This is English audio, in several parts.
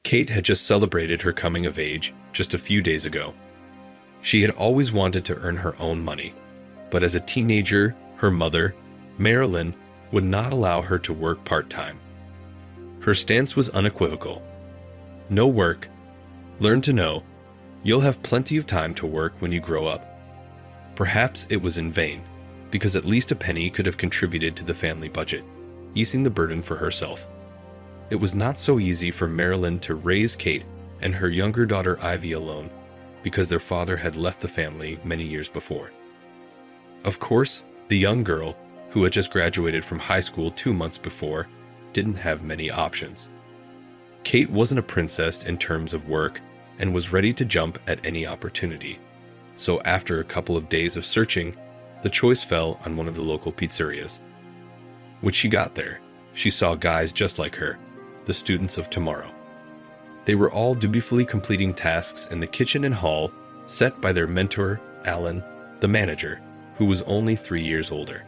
Kate had just celebrated her coming of age just a few days ago. She had always wanted to earn her own money, but as a teenager, her mother, Marilyn, would not allow her to work part-time. Her stance was unequivocal. No work. Learn to know. You'll have plenty of time to work when you grow up. Perhaps it was in vain, because at least a penny could have contributed to the family budget, easing the burden for herself. It was not so easy for Marilyn to raise Kate and her younger daughter Ivy alone, because their father had left the family many years before. Of course, the young girl, who had just graduated from high school 2 months before, didn't have many options. Kate wasn't a princess in terms of work and was ready to jump at any opportunity. So after a couple of days of searching, the choice fell on one of the local pizzerias. When she got there, she saw guys just like her, the students of tomorrow. They were all dutifully completing tasks in the kitchen and hall set by their mentor, Alan, the manager, who was only 3 years older.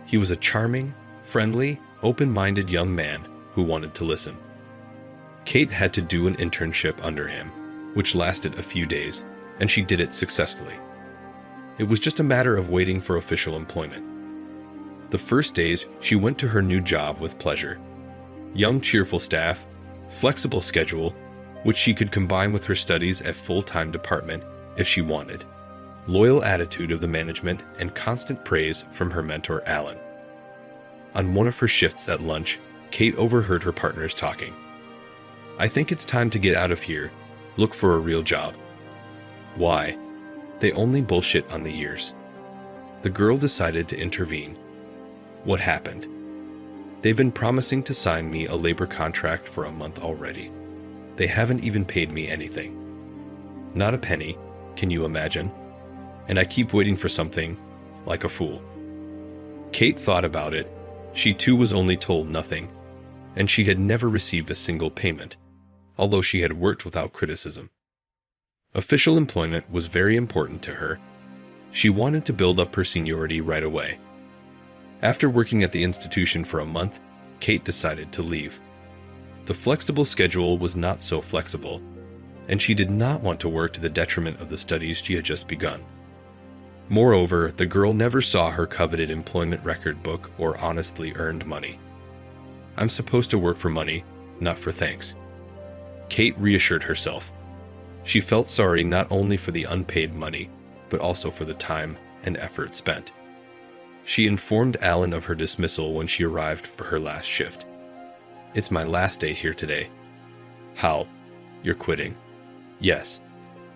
He was a charming, friendly, open-minded young man who wanted to listen. Kate had to do an internship under him, which lasted a few days, and she did it successfully. It was just a matter of waiting for official employment. The first days, she went to her new job with pleasure. Young, cheerful staff, flexible schedule, which she could combine with her studies at full-time department if she wanted, loyal attitude of the management, and constant praise from her mentor, Alan. On one of her shifts at lunch, Kate overheard her partners talking. "I think it's time to get out of here. Look for a real job." Why? They only bullshit on the years. The girl decided to intervene. What happened? They've been promising to sign me a labor contract for a month already. They haven't even paid me anything. Not a penny, can you imagine? And I keep waiting for something, like a fool. Kate thought about it. She too was only told nothing, and she had never received a single payment, although she had worked without criticism. Official employment was very important to her. She wanted to build up her seniority right away. After working at the institution for a month, Kate decided to leave. The flexible schedule was not so flexible, and she did not want to work to the detriment of the studies she had just begun. Moreover, the girl never saw her coveted employment record book or honestly earned money. "I'm supposed to work for money, not for thanks." Kate reassured herself. She felt sorry not only for the unpaid money, but also for the time and effort spent. She informed Alan of her dismissal when she arrived for her last shift. "It's my last day here today." "How? You're quitting?" "Yes."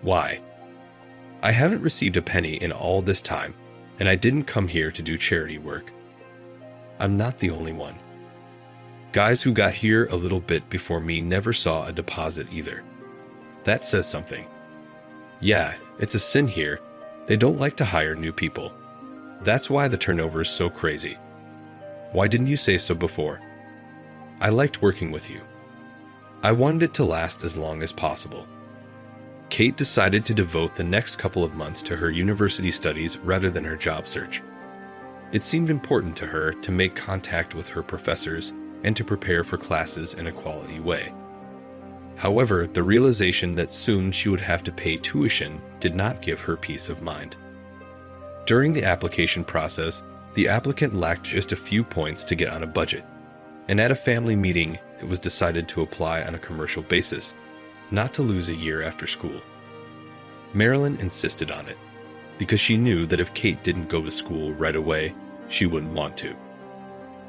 "Why?" "I haven't received a penny in all this time, and I didn't come here to do charity work." "I'm not the only one. Guys who got here a little bit before me never saw a deposit either. That says something." "Yeah, it's a sin here. They don't like to hire new people. That's why the turnover is so crazy." "Why didn't you say so before?" "I liked working with you. I wanted it to last as long as possible." Kate decided to devote the next couple of months to her university studies rather than her job search. It seemed important to her to make contact with her professors and to prepare for classes in a quality way. However, the realization that soon she would have to pay tuition did not give her peace of mind. During the application process, the applicant lacked just a few points to get on a budget, and at a family meeting, it was decided to apply on a commercial basis, not to lose a year after school. Marilyn insisted on it, because she knew that if Kate didn't go to school right away, she wouldn't want to.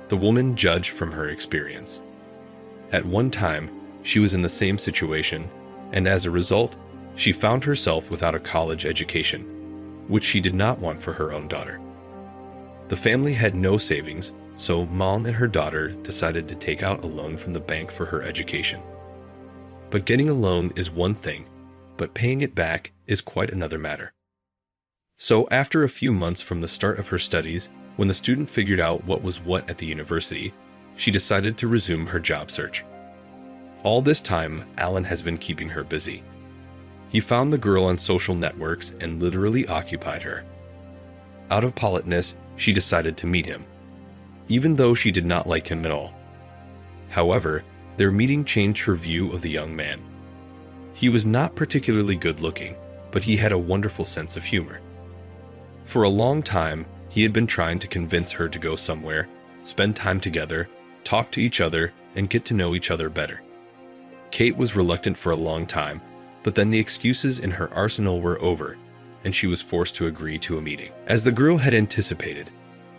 The woman judged from her experience. At one time, she was in the same situation, and as a result, she found herself without a college education, which she did not want for her own daughter. The family had no savings, so Mom and her daughter decided to take out a loan from the bank for her education. But getting a loan is one thing, but paying it back is quite another matter. So after a few months from the start of her studies, when the student figured out what was what at the university, she decided to resume her job search. All this time, Alan has been keeping her busy. He found the girl on social networks and literally occupied her. Out of politeness, she decided to meet him, even though she did not like him at all. However, Their meeting changed her view of the young man. He was not particularly good-looking, but he had a wonderful sense of humor. For a long time, he had been trying to convince her to go somewhere, spend time together, talk to each other, and get to know each other better. Kate was reluctant for a long time, but then the excuses in her arsenal were over, and she was forced to agree to a meeting. As the girl had anticipated,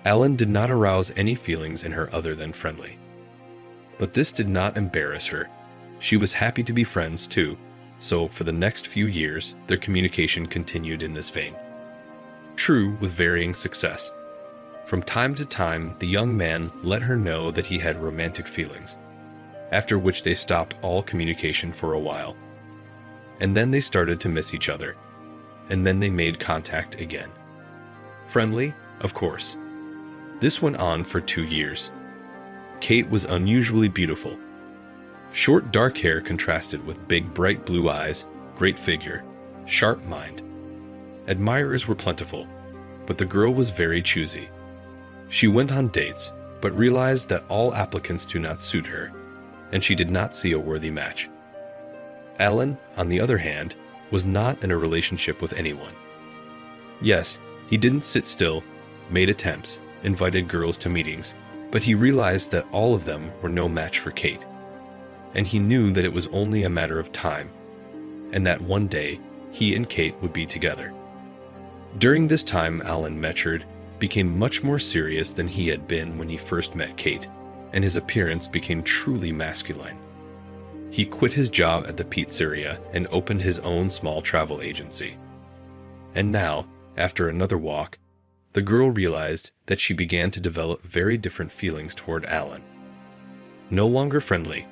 Alan did not arouse any feelings in her other than friendly. But this did not embarrass her. She was happy to be friends too, so for the next few years, their communication continued in this vein. True, with varying success. From time to time, the young man let her know that he had romantic feelings, after which they stopped all communication for a while. And then they started to miss each other, and then they made contact again. Friendly, of course. This went on for 2 years. Kate was unusually beautiful. Short dark hair contrasted with big bright blue eyes, great figure, sharp mind. Admirers were plentiful, but the girl was very choosy. She went on dates, but realized that all applicants do not suit her, and she did not see a worthy match. Alan, on the other hand, was not in a relationship with anyone. Yes, he didn't sit still, made attempts, invited girls to meetings, but he realized that all of them were no match for Kate. And he knew that it was only a matter of time, and that one day he and Kate would be together. During this time, Alan matured, became much more serious than he had been when he first met Kate, and his appearance became truly masculine. He quit his job at the pizzeria and opened his own small travel agency. And now, after another walk, the girl realized that she began to develop very different feelings toward Alan. No longer friendly,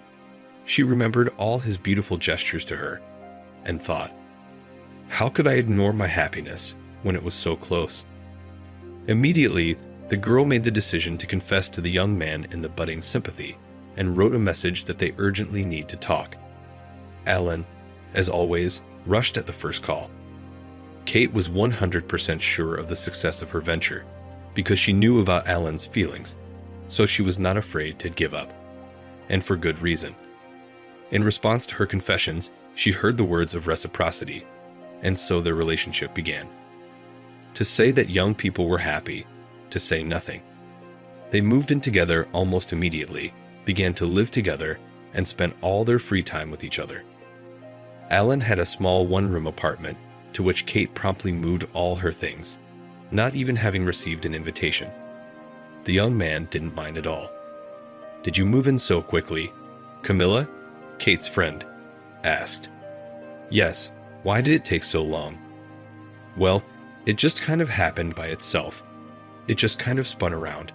she remembered all his beautiful gestures to her, and thought, how could I ignore my happiness when it was so close? Immediately, the girl made the decision to confess to the young man in the budding sympathy, and wrote a message that they urgently need to talk. Alan, as always, rushed at the first call. Kate was 100% sure of the success of her venture, because she knew about Alan's feelings, so she was not afraid to give up, and for good reason. In response to her confessions, she heard the words of reciprocity, and so their relationship began. To say that young people were happy, to say nothing. They moved in together almost immediately, began to live together, and spent all their free time with each other. Alan had a small one-room apartment, to which Kate promptly moved all her things, not even having received an invitation. The young man didn't mind at all. "Did you move in so quickly?" Camilla, Kate's friend, asked. "Yes, why did it take so long?" "Well, it just kind of happened by itself. It just kind of spun around.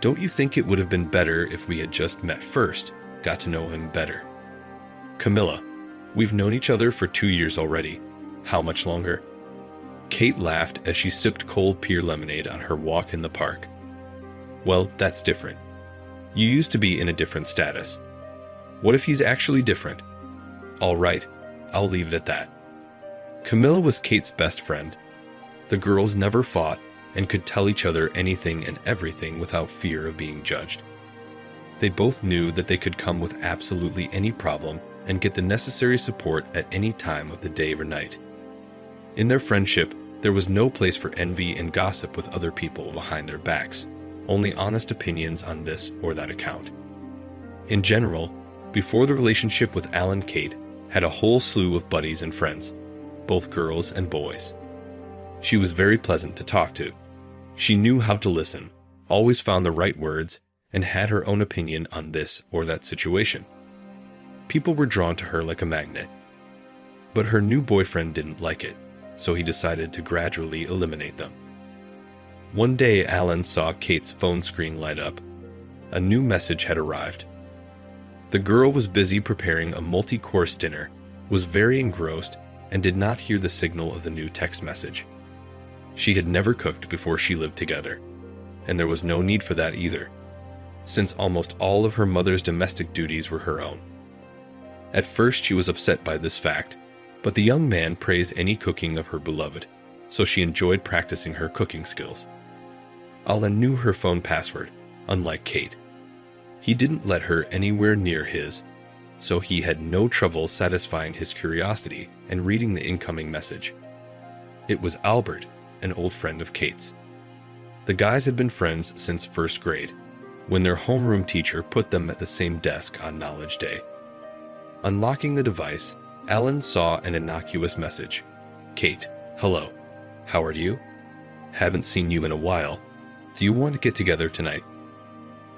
Don't you think it would have been better if we had just met first, got to know him better?" "Camilla, we've known each other for 2 years already. How much longer?" Kate laughed as she sipped cold pear lemonade on her walk in the park. "Well, that's different. You used to be in a different status. What if he's actually different?" "All right, I'll leave it at that." Camilla was Kate's best friend. The girls never fought and could tell each other anything and everything without fear of being judged. They both knew that they could come with absolutely any problem and get the necessary support at any time of the day or night. In their friendship, there was no place for envy and gossip with other people behind their backs, only honest opinions on this or that account. In general, before the relationship with Alan, Kate had a whole slew of buddies and friends, both girls and boys. She was very pleasant to talk to. She knew how to listen, always found the right words, and had her own opinion on this or that situation. People were drawn to her like a magnet. But her new boyfriend didn't like it, so he decided to gradually eliminate them. One day, Alan saw Kate's phone screen light up. A new message had arrived. The girl was busy preparing a multi-course dinner, was very engrossed, and did not hear the signal of the new text message. She had never cooked before she lived together, and there was no need for that either, since almost all of her mother's domestic duties were her own. At first she was upset by this fact, but the young man praised any cooking of her beloved, so she enjoyed practicing her cooking skills. Alan knew her phone password, unlike Kate. He didn't let her anywhere near his, so he had no trouble satisfying his curiosity and reading the incoming message. It was Albert, an old friend of Kate's. The guys had been friends since first grade, when their homeroom teacher put them at the same desk on Knowledge Day. Unlocking the device, Alan saw an innocuous message. Kate, hello. How are you? Haven't seen you in a while. Do you want to get together tonight?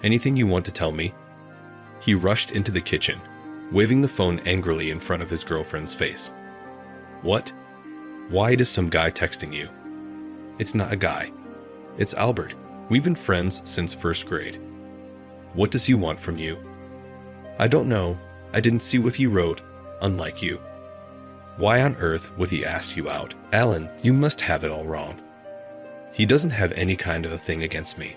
Anything you want to tell me? He rushed into the kitchen, waving the phone angrily in front of his girlfriend's face. What? Why does some guy texting you? It's not a guy. It's Albert. We've been friends since first grade. What does he want from you? I don't know. I didn't see what he wrote, unlike you. Why on earth would he ask you out? Alan, you must have it all wrong. He doesn't have any kind of a thing against me.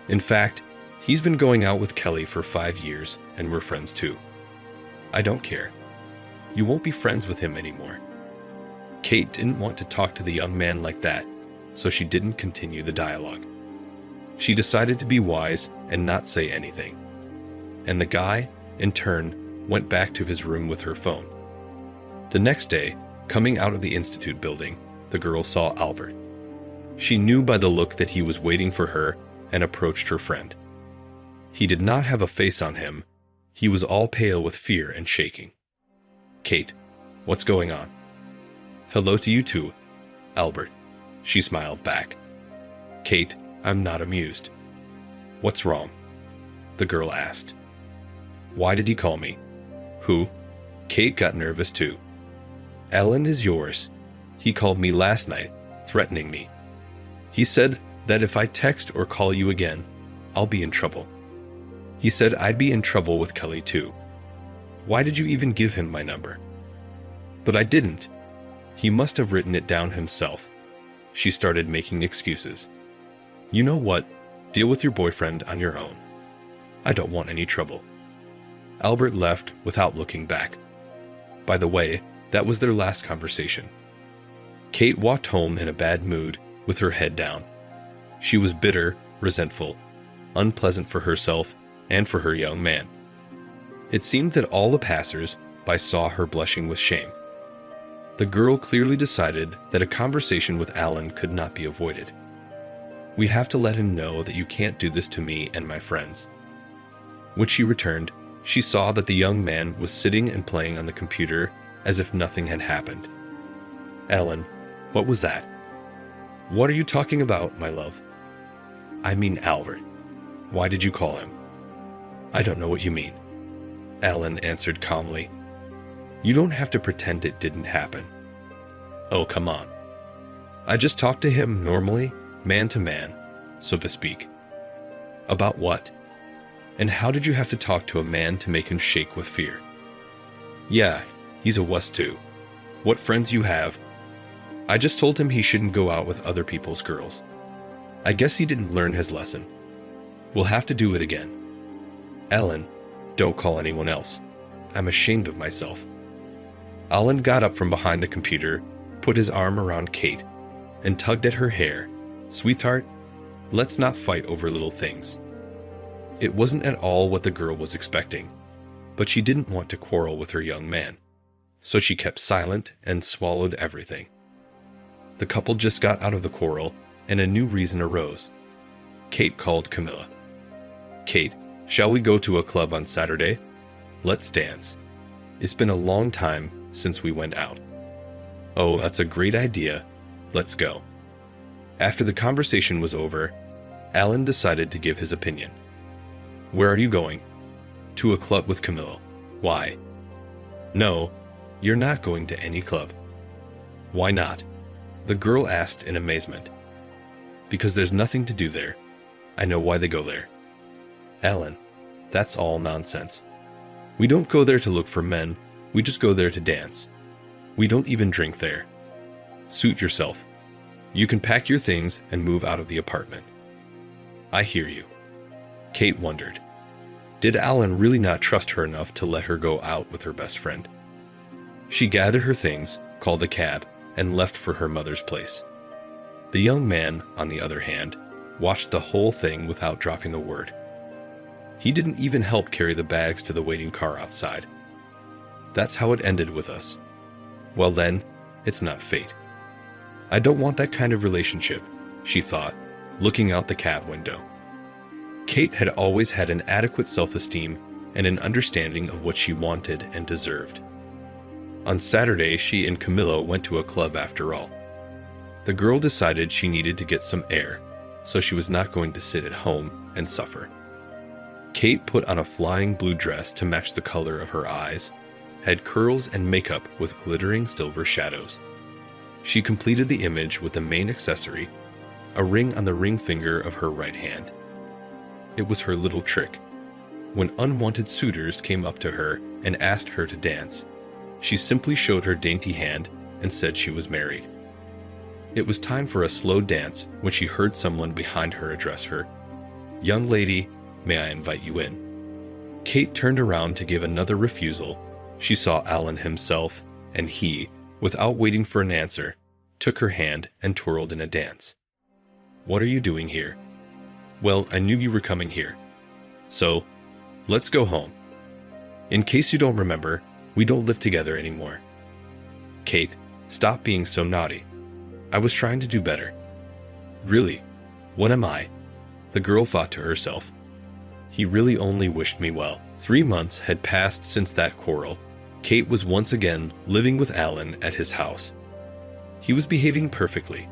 In fact, he's been going out with Kelly for 5 years, and we're friends too. I don't care. You won't be friends with him anymore. Kate didn't want to talk to the young man like that, so she didn't continue the dialogue. She decided to be wise and not say anything. And the guy, in turn, went back to his room with her phone. The next day, coming out of the institute building, the girl saw Albert. She knew by the look that he was waiting for her and approached her friend. He did not have a face on him. He was all pale with fear and shaking. Kate, what's going on? Hello to you too, Albert. She smiled back. Kate, I'm not amused. What's wrong? The girl asked. Why did he call me? Who? Kate got nervous too. Alan is yours. He called me last night, threatening me. He said that if I text or call you again, I'll be in trouble. He said I'd be in trouble with Kelly too. Why did you even give him my number? But I didn't. He must have written it down himself. She started making excuses. You know what? Deal with your boyfriend on your own. I don't want any trouble. Albert left without looking back. By the way, that was their last conversation. Kate walked home in a bad mood, with her head down. She was bitter, resentful, unpleasant for herself and for her young man. It seemed that all the passers-by saw her blushing with shame. The girl clearly decided that a conversation with Alan could not be avoided. We have to let him know that you can't do this to me and my friends. When she returned, she saw that the young man was sitting and playing on the computer as if nothing had happened. Alan, what was that? What are you talking about, my love? I mean Albert. Why did you call him? I don't know what you mean. Alan answered calmly. You don't have to pretend it didn't happen. Oh, come on. I just talked to him normally, man to man, so to speak. About what? And how did you have to talk to a man to make him shake with fear? Yeah, he's a wuss too. What friends you have. I just told him he shouldn't go out with other people's girls. I guess he didn't learn his lesson. We'll have to do it again. Alan, don't call anyone else. I'm ashamed of myself. Alan got up from behind the computer, put his arm around Kate, and tugged at her hair. Sweetheart, let's not fight over little things. It wasn't at all what the girl was expecting, but she didn't want to quarrel with her young man, so she kept silent and swallowed everything. The couple just got out of the quarrel, and a new reason arose. Kate called Camilla. Kate, shall we go to a club on Saturday? Let's dance. It's been a long time since we went out. Oh, that's a great idea. Let's go. After the conversation was over, Alan decided to give his opinion. Where are you going? To a club with Camilla. Why? No, you're not going to any club. Why not? The girl asked in amazement. Because there's nothing to do there. I know why they go there. Alan, that's all nonsense. We don't go there to look for men, we just go there to dance. We don't even drink there. Suit yourself. You can pack your things and move out of the apartment. I hear you. Kate wondered. Did Alan really not trust her enough to let her go out with her best friend? She gathered her things, called a cab, and left for her mother's place. The young man, on the other hand, watched the whole thing without dropping a word. He didn't even help carry the bags to the waiting car outside. That's how it ended with us. Well then, it's not fate. I don't want that kind of relationship, she thought, looking out the cab window. Kate had always had an adequate self-esteem and an understanding of what she wanted and deserved. On Saturday, she and Camilla went to a club after all. The girl decided she needed to get some air, so she was not going to sit at home and suffer. Kate put on a flying blue dress to match the color of her eyes, had curls and makeup with glittering silver shadows. She completed the image with the main accessory, a ring on the ring finger of her right hand. It was her little trick. When unwanted suitors came up to her and asked her to dance, she simply showed her dainty hand and said she was married. It was time for a slow dance when she heard someone behind her address her. "Young lady, may I invite you in?" Kate turned around to give another refusal. She saw Alan himself, and he, without waiting for an answer, took her hand and twirled in a dance. "What are you doing here?" "Well, I knew you were coming here. So, let's go home. In case you don't remember, we don't live together anymore." "Kate, stop being so naughty. I was trying to do better." "Really? What am I?" The girl thought to herself. He really only wished me well. 3 months had passed since that quarrel. Kate was once again living with Alan at his house. He was behaving perfectly,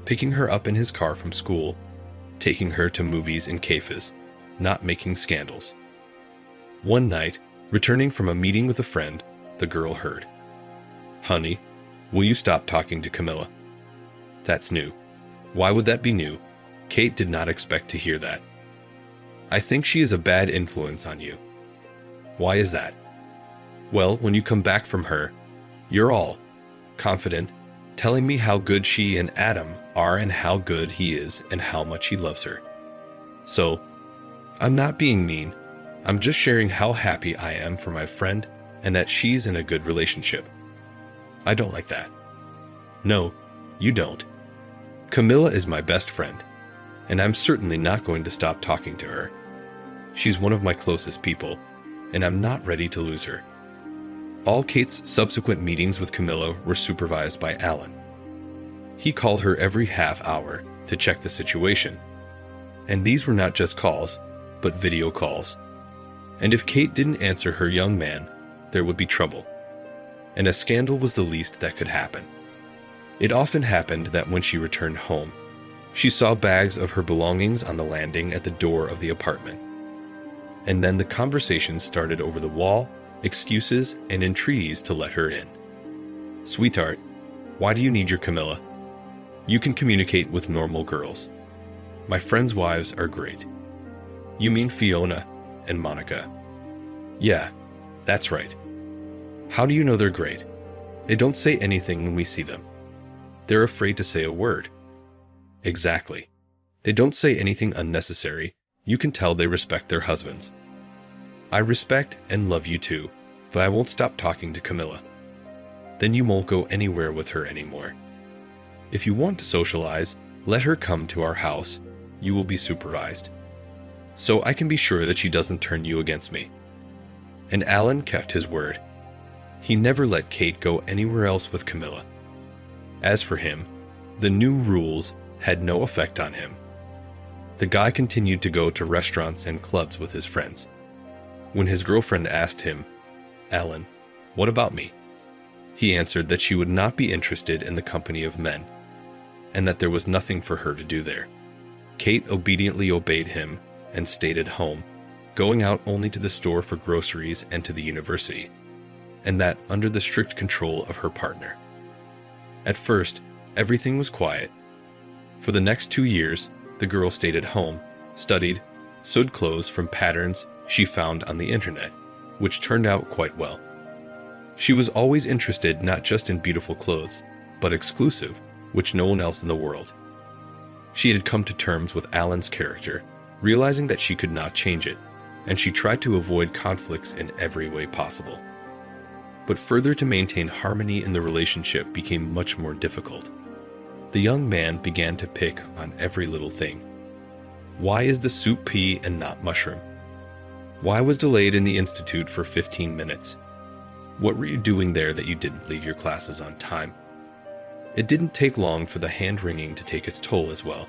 picking her up in his car from school, taking her to movies and cafes, not making scandals. One night, returning from a meeting with a friend, the girl heard, "Honey, will you stop talking to Camilla?" That's new. Why would that be new? Kate did not expect to hear that. "I think she is a bad influence on you." "Why is that?" "Well, when you come back from her, you're all confident, telling me how good she and Adam are and how good he is and how much he loves her. So, I'm not being mean. I'm just sharing how happy I am for my friend and that she's in a good relationship. I don't like that." "No, you don't. Camilla is my best friend, and I'm certainly not going to stop talking to her. She's one of my closest people, and I'm not ready to lose her." All Kate's subsequent meetings with Camilla were supervised by Alan. He called her every half hour to check the situation. And these were not just calls, but video calls. And if Kate didn't answer her young man, there would be trouble. And a scandal was the least that could happen. It often happened that when she returned home, she saw bags of her belongings on the landing at the door of the apartment. And then the conversation started over the wall, excuses, and entreaties to let her in. "Sweetheart, why do you need your Camilla? You can communicate with normal girls. My friends' wives are great." "You mean Fiona and Monica?" "Yeah, that's right." "How do you know they're great?" "They don't say anything when we see them. They're afraid to say a word." "Exactly. They don't say anything unnecessary. You can tell they respect their husbands." "I respect and love you too, but I won't stop talking to Camilla." "Then you won't go anywhere with her anymore. If you want to socialize, let her come to our house. You will be supervised, so I can be sure that she doesn't turn you against me." And Alan kept his word. He never let Kate go anywhere else with Camilla. As for him, the new rules had no effect on him. The guy continued to go to restaurants and clubs with his friends. When his girlfriend asked him, "Alan, what about me?" he answered that she would not be interested in the company of men, and that there was nothing for her to do there. Kate obediently obeyed him and stayed at home, going out only to the store for groceries and to the university, and that under the strict control of her partner. At first, everything was quiet. For the next 2 years, the girl stayed at home, studied, sewed clothes from patterns she found on the internet, which turned out quite well. She was always interested not just in beautiful clothes, but exclusive, which no one else in the world. She had come to terms with Alan's character, realizing that she could not change it, and she tried to avoid conflicts in every way possible. But further to maintain harmony in the relationship became much more difficult. The young man began to pick on every little thing. "Why is the soup pea and not mushroom?" Why was delayed in the institute for 15 minutes? What were you doing there that you didn't leave your classes on time? It didn't take long for the hand-wringing to take its toll as well.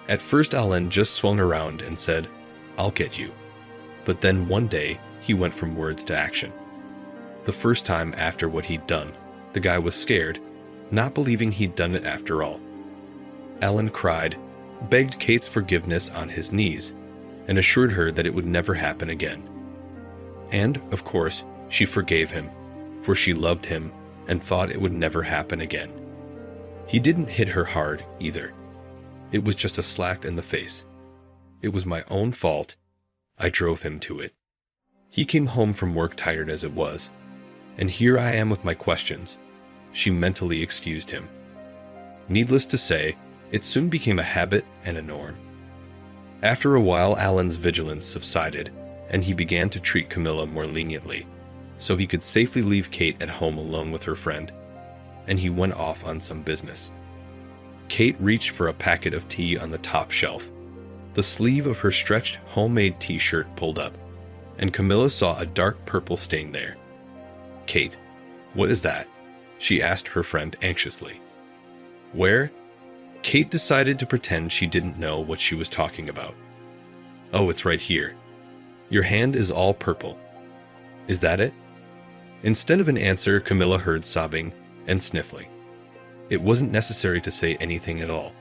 At first Alan just swung around and said, "I'll get you." But then one day, he went from words to action. The first time after what he'd done, the guy was scared, not believing he'd done it after all. Alan cried, begged Kate's forgiveness on his knees, and assured her that it would never happen again. And, of course, she forgave him, for she loved him and thought it would never happen again. He didn't hit her hard, either. It was just a slap in the face. It was my own fault. I drove him to it. He came home from work tired as it was, and here I am with my questions. She mentally excused him. Needless to say, it soon became a habit and a norm. After a while, Alan's vigilance subsided, and he began to treat Camilla more leniently, so he could safely leave Kate at home alone with her friend, and he went off on some business. Kate reached for a packet of tea on the top shelf. The sleeve of her stretched homemade t-shirt pulled up, and Camilla saw a dark purple stain there. "Kate, what is that?" she asked her friend anxiously. "Where?" Kate decided to pretend she didn't know what she was talking about. "Oh, it's right here. Your hand is all purple. Is that it?" Instead of an answer, Camilla heard sobbing and sniffling. It wasn't necessary to say anything at all.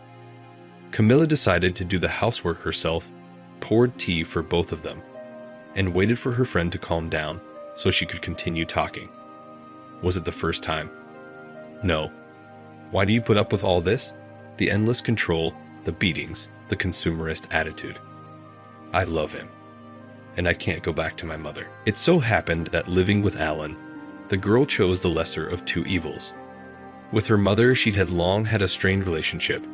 Camilla decided to do the housework herself, poured tea for both of them, and waited for her friend to calm down so she could continue talking. Was it the first time? No. Why do you put up with all this? The endless control, the beatings, the consumerist attitude. I love him, and I can't go back to my mother. It so happened that living with Alan, the girl chose the lesser of two evils. With her mother, she'd had long had a strained relationship,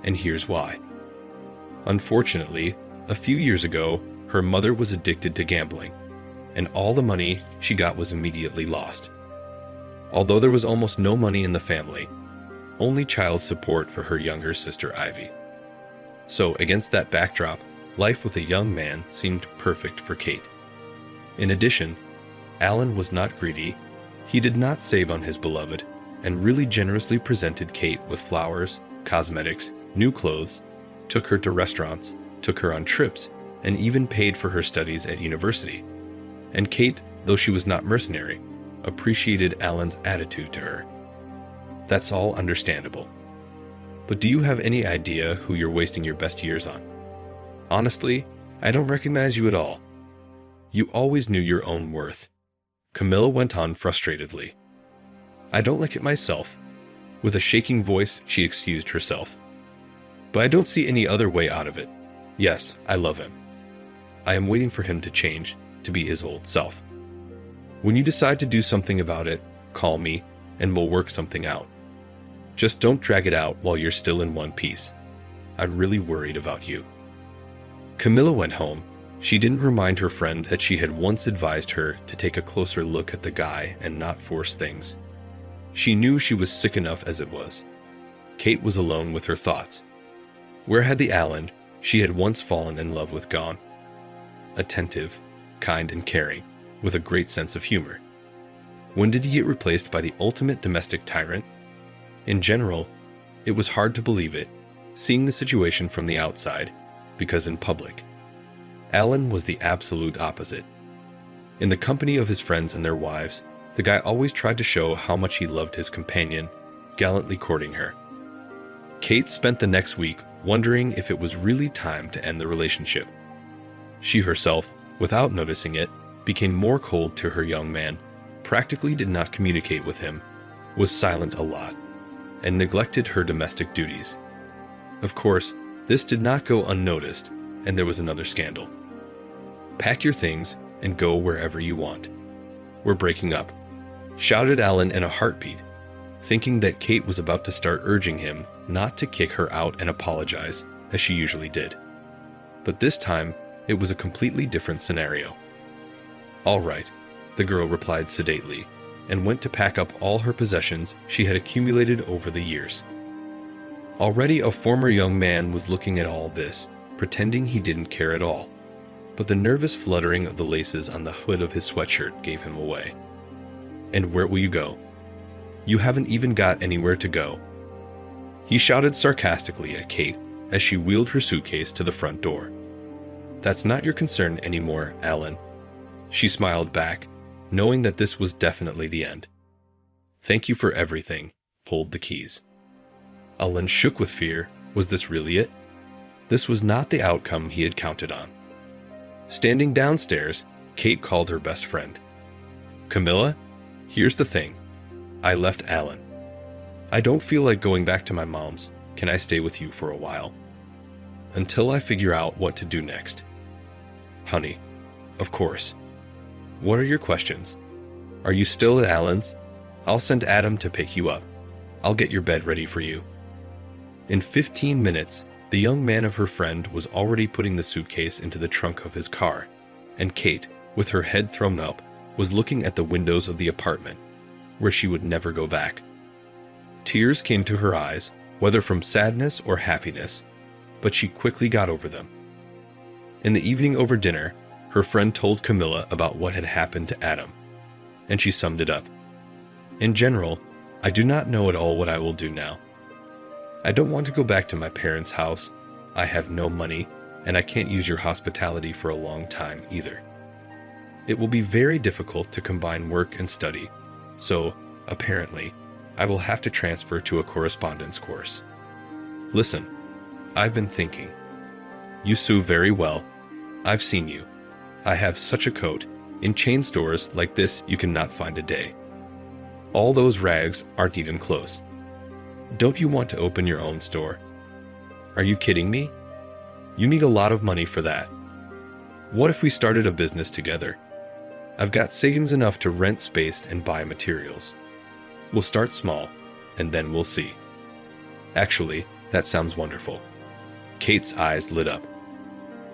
and here's why. Unfortunately, a few years ago, her mother was addicted to gambling, and all the money she got was immediately lost. Although there was almost no money in the family, only child support for her younger sister Ivy. So, against that backdrop, life with a young man seemed perfect for Kate. In addition, Alan was not greedy. He did not save on his beloved, and really generously presented Kate with flowers, cosmetics, new clothes, took her to restaurants, took her on trips, and even paid for her studies at university. And Kate, though she was not mercenary, appreciated Alan's attitude to her. That's all understandable. But do you have any idea who you're wasting your best years on? Honestly, I don't recognize you at all. You always knew your own worth. Camilla went on frustratedly. I don't like it myself. With a shaking voice, she excused herself. But I don't see any other way out of it. Yes, I love him. I am waiting for him to change, to be his old self. When you decide to do something about it, call me, and we'll work something out. Just don't drag it out while you're still in one piece. I'm really worried about you. Camilla went home. She didn't remind her friend that she had once advised her to take a closer look at the guy and not force things. She knew she was sick enough as it was. Kate was alone with her thoughts. Where had the Alan she had once fallen in love with gone? Attentive, kind and caring, with a great sense of humor. When did he get replaced by the ultimate domestic tyrant? In general, it was hard to believe it, seeing the situation from the outside, because in public, Alan was the absolute opposite. In the company of his friends and their wives, the guy always tried to show how much he loved his companion, gallantly courting her. Kate spent the next week wondering if it was really time to end the relationship. She herself, without noticing it, became more cold to her young man, practically did not communicate with him, was silent a lot, and neglected her domestic duties. Of course, this did not go unnoticed, and there was another scandal. Pack your things and go wherever you want. We're breaking up, shouted Alan in a heartbeat, thinking that Kate was about to start urging him not to kick her out and apologize, as she usually did. But this time, it was a completely different scenario. All right, the girl replied sedately, and went to pack up all her possessions she had accumulated over the years. Already a former young man was looking at all this, pretending he didn't care at all. but the nervous fluttering of the laces on the hood of his sweatshirt gave him away. "And where will you go? You haven't even got anywhere to go," he shouted sarcastically at Kate as she wheeled her suitcase to the front door. "That's not your concern anymore, Alan." She smiled back, knowing that this was definitely the end. "Thank you for everything," pulled the keys. Alan shook with fear. Was this really it? This was not the outcome he had counted on. Standing downstairs, Kate called her best friend. "Camilla, here's the thing. I left Alan. I don't feel like going back to my mom's. Can I stay with you for a while? Until I figure out what to do next." "Honey, of course. What are your questions? Are you still at Alan's? I'll send Adam to pick you up. I'll get your bed ready for you." In 15 minutes, the young man of her friend was already putting the suitcase into the trunk of his car, and Kate, with her head thrown up, was looking at the windows of the apartment, where she would never go back. Tears came to her eyes, whether from sadness or happiness, but she quickly got over them. In the evening over dinner, her friend told Camilla about what had happened to Adam, and she summed it up. "In general, I do not know at all what I will do now. I don't want to go back to my parents' house. I have no money, and I can't use your hospitality for a long time either. It will be very difficult to combine work and study, so, apparently, I will have to transfer to a correspondence course. Listen, I've been thinking. You sew very well. I've seen you. I have such a coat. In chain stores like this you cannot find a day. All those rags aren't even clothes. Don't you want to open your own store? Are you kidding me? You need a lot of money for that. What if we started a business together? I've got savings enough to rent space and buy materials. We'll start small, and then we'll see." "Actually, that sounds wonderful." Kate's eyes lit up.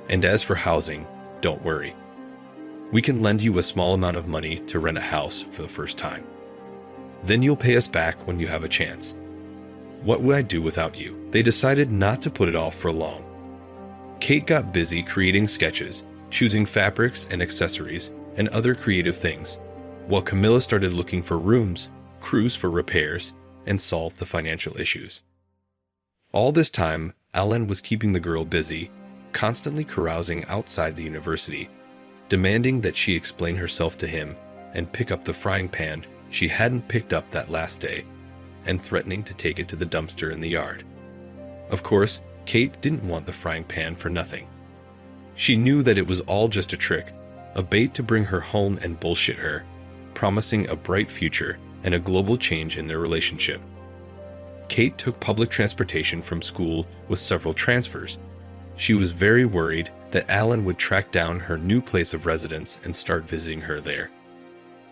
"And as for housing, don't worry. We can lend you a small amount of money to rent a house for the first time. Then you'll pay us back when you have a chance. What would I do without you?" They decided not to put it off for long. Kate got busy creating sketches, choosing fabrics and accessories, and other creative things, while Camilla started looking for rooms, crews for repairs, and solved the financial issues. All this time, Alan was keeping the girl busy, constantly carousing outside the university, demanding that she explain herself to him and pick up the frying pan she hadn't picked up that last day, and threatening to take it to the dumpster in the yard. Of course, Kate didn't want the frying pan for nothing. She knew that it was all just a trick, a bait to bring her home and bullshit her, promising a bright future and a global change in their relationship. Kate took public transportation from school with several transfers. She was very worried that Alan would track down her new place of residence and start visiting her there.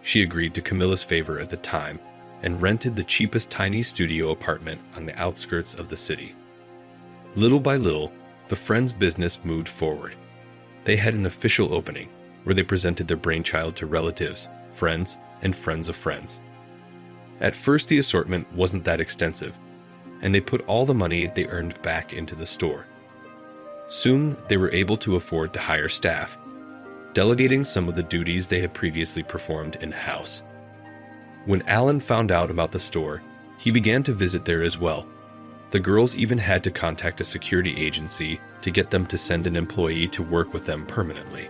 She agreed to Camilla's favor at the time and rented the cheapest tiny studio apartment on the outskirts of the city. Little by little, the friends' business moved forward. They had an official opening where they presented their brainchild to relatives, friends, and friends of friends. At first, the assortment wasn't that extensive, and they put all the money they earned back into the store. Soon, they were able to afford to hire staff, delegating some of the duties they had previously performed in-house. When Alan found out about the store, he began to visit there as well. The girls even had to contact a security agency to get them to send an employee to work with them permanently.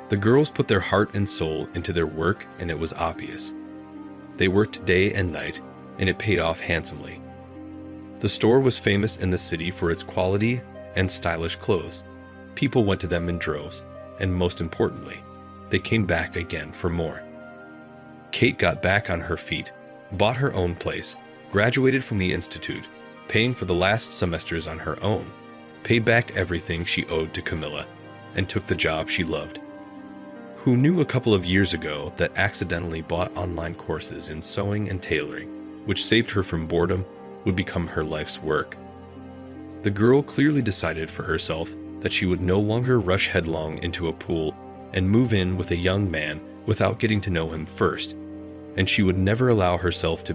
The girls put their heart and soul into their work, and it was obvious. They worked day and night, and it paid off handsomely. The store was famous in the city for its quality and stylish clothes. People went to them in droves, and most importantly, they came back again for more. Kate got back on her feet, bought her own place, graduated from the institute, paying for the last semesters on her own, paid back everything she owed to Camilla, and took the job she loved. Who knew a couple of years ago that accidentally bought online courses in sewing and tailoring, which saved her from boredom, would become her life's work? The girl clearly decided for herself that she would no longer rush headlong into a pool and move in with a young man without getting to know him first, and she would never allow herself to